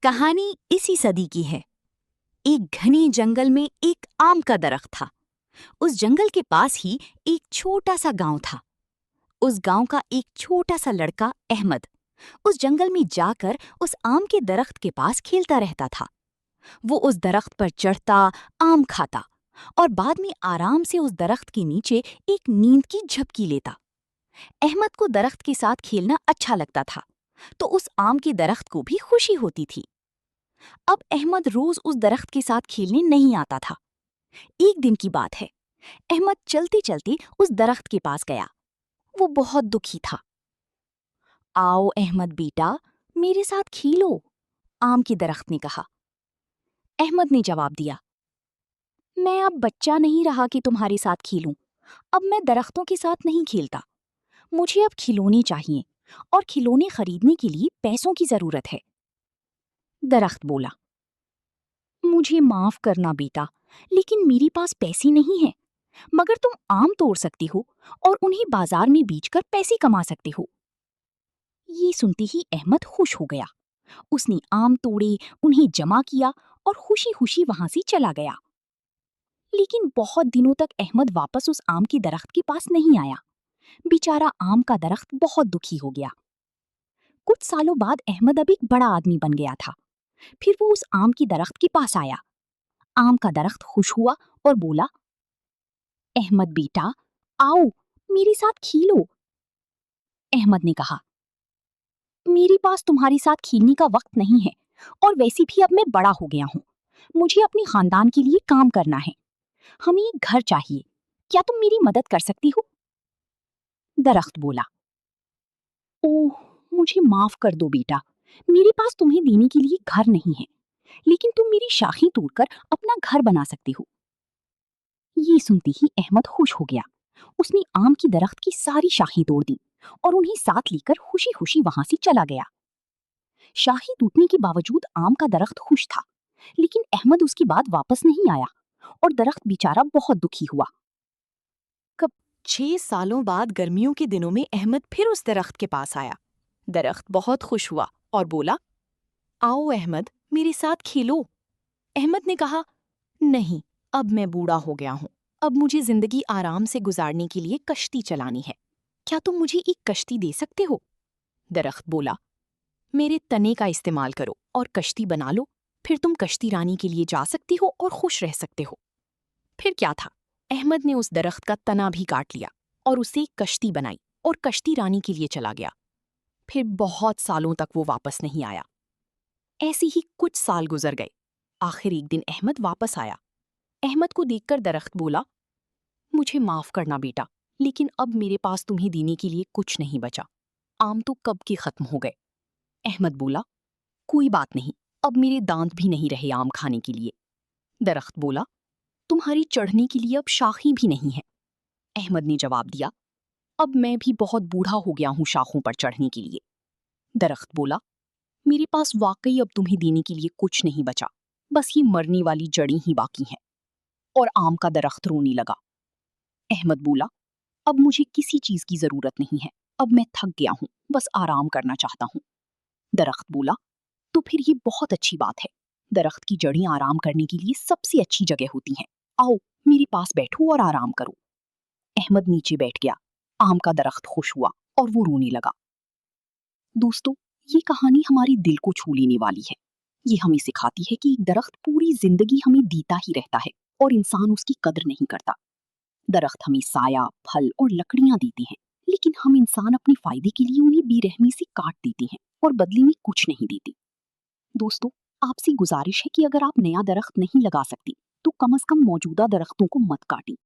کہانی اسی صدی کی ہے۔ ایک گھنے جنگل میں ایک آم کا درخت تھا۔ اس جنگل کے پاس ہی ایک چھوٹا سا گاؤں تھا۔ اس گاؤں کا ایک چھوٹا سا لڑکا احمد اس جنگل میں جا کر اس آم کے درخت کے پاس کھیلتا رہتا تھا۔ وہ اس درخت پر چڑھتا، آم کھاتا اور بعد میں آرام سے اس درخت کے نیچے ایک نیند کی جھپکی لیتا۔ احمد کو درخت کے ساتھ کھیلنا اچھا لگتا تھا، تو اس آم کے درخت کو بھی خوشی ہوتی تھی۔ اب احمد روز اس درخت کے ساتھ کھیلنے نہیں آتا تھا۔ ایک دن کی بات ہے، احمد چلتے چلتے اس درخت کے پاس گیا۔ وہ بہت دکھی تھا۔ آؤ احمد بیٹا، میرے ساتھ کھیلو، آم کے درخت نے کہا۔ احمد نے جواب دیا، میں اب بچہ نہیں رہا کہ تمہارے ساتھ کھیلوں۔ اب میں درختوں کے ساتھ نہیں کھیلتا۔ مجھے اب کھلونے چاہیے اور کھلونے خریدنے کے لیے پیسوں کی ضرورت ہے۔ درخت بولا، مجھے معاف کرنا بیٹا، لیکن میرے پاس پیسے نہیں ہیں، مگر تم آم توڑ سکتی ہو اور انہیں بازار میں بیچ کر پیسے کما سکتے ہو۔ یہ سنتے ہی احمد خوش ہو گیا۔ اس نے آم توڑے، انہیں جمع کیا اور خوشی خوشی وہاں سے چلا گیا۔ لیکن بہت دنوں تک احمد واپس اس آم کے درخت کے پاس نہیں آیا۔ بیچارہ آم کا درخت بہت دکھی ہو گیا۔ کچھ سالوں بعد احمد اب ایک بڑا آدمی بن گیا تھا۔ پھر وہ اس آم کے درخت کے پاس آیا۔ آم کا درخت خوش ہوا اور بولا، احمد بیٹا، آؤ میرے ساتھ کھیلو۔ احمد نے کہا، میرے پاس تمہارے ساتھ کھیلنے کا وقت نہیں ہے، اور ویسے بھی اب میں بڑا ہو گیا ہوں۔ مجھے اپنے خاندان کے لیے کام کرنا ہے۔ ہمیں ایک گھر چاہیے۔ کیا تم میری مدد کر سکتی ہو؟ درخت بولا، اوہ مجھے معاف کر دو بیٹا، میرے پاس تمہیں دینے کے لیے گھر نہیں ہے، لیکن تم میری شاخیں توڑ کر اپنا گھر بنا سکتے ہو۔ یہ سنتے ہی احمد خوش ہو گیا۔ اس نے آم کی درخت کی ساری شاخیں توڑ دی اور انہیں ساتھ لے کر خوشی خوشی وہاں سے چلا گیا۔ شاخیں ٹوٹنے کے باوجود آم کا درخت خوش تھا، لیکن احمد اس کی بعد واپس نہیں آیا اور درخت بیچارہ بہت دکھی ہوا۔ 6 سالوں بعد گرمیوں کے دنوں میں احمد پھر اس درخت کے پاس آیا۔ درخت بہت خوش ہوا اور بولا، آؤ احمد، میرے ساتھ کھیلو۔ احمد نے کہا، نہیں، اب میں بوڑھا ہو گیا ہوں۔ اب مجھے زندگی آرام سے گزارنے کے لیے کشتی چلانی ہے۔ کیا تم مجھے ایک کشتی دے سکتے ہو؟ درخت بولا، میرے تنے کا استعمال کرو اور کشتی بنا لو، پھر تم کشتی رانی کے لیے جا سکتے ہو اور خوش رہ سکتے ہو۔ پھر کیا تھا، احمد نے اس درخت کا تنا بھی کاٹ لیا اور اسے کشتی بنائی اور کشتی رانی کے لیے چلا گیا۔ پھر بہت سالوں تک وہ واپس نہیں آیا۔ ایسے ہی کچھ سال گزر گئے۔ آخر ایک دن احمد واپس آیا۔ احمد کو دیکھ کر درخت بولا، مجھے معاف کرنا بیٹا، لیکن اب میرے پاس تمہیں دینے کے لیے کچھ نہیں بچا۔ آم تو کب کے ختم ہو گئے۔ احمد بولا، کوئی بات نہیں، اب میرے دانت بھی نہیں رہے آم کھانے کے لیے۔ درخت بولا، تمہاری چڑھنے کے لیے اب شاخیں بھی نہیں ہیں۔ احمد نے جواب دیا، اب میں بھی بہت بوڑھا ہو گیا ہوں شاخوں پر چڑھنے کے لیے۔ درخت بولا، میرے پاس واقعی اب تمہیں دینے کے لیے کچھ نہیں بچا، بس یہ مرنے والی جڑیں ہی باقی ہیں۔ اور آم کا درخت رونے لگا۔ احمد بولا، اب مجھے کسی چیز کی ضرورت نہیں ہے، اب میں تھک گیا ہوں، بس آرام کرنا چاہتا ہوں۔ درخت بولا، تو پھر یہ بہت اچھی بات ہے۔ درخت کی جڑیں آرام کرنے کے لیے سب سے اچھی جگہ ہوتی ہیں۔ آؤ میرے پاس بیٹھو اور آرام کرو۔ احمد نیچے بیٹھ گیا۔ آم کا درخت خوش ہوا اور وہ رونے لگا۔ دوستو، یہ کہانی ہماری دل کو چھو لینے والی ہے۔ یہ ہمیں سکھاتی ہے کہ ایک درخت پوری زندگی ہمیں دیتا ہی رہتا ہے اور انسان اس کی قدر نہیں کرتا۔ درخت ہمیں سایہ، پھل اور لکڑیاں دیتے ہیں، لیکن ہم انسان اپنے فائدے کے لیے انہیں بے رحمی سے کاٹ دیتے ہیں اور بدلے میں کچھ نہیں دیتے۔ دوستو، آپ سے گزارش ہے کہ اگر آپ نیا درخت نہیں لگا سکتی تو کم از کم موجودہ درختوں کو مت کاٹیں۔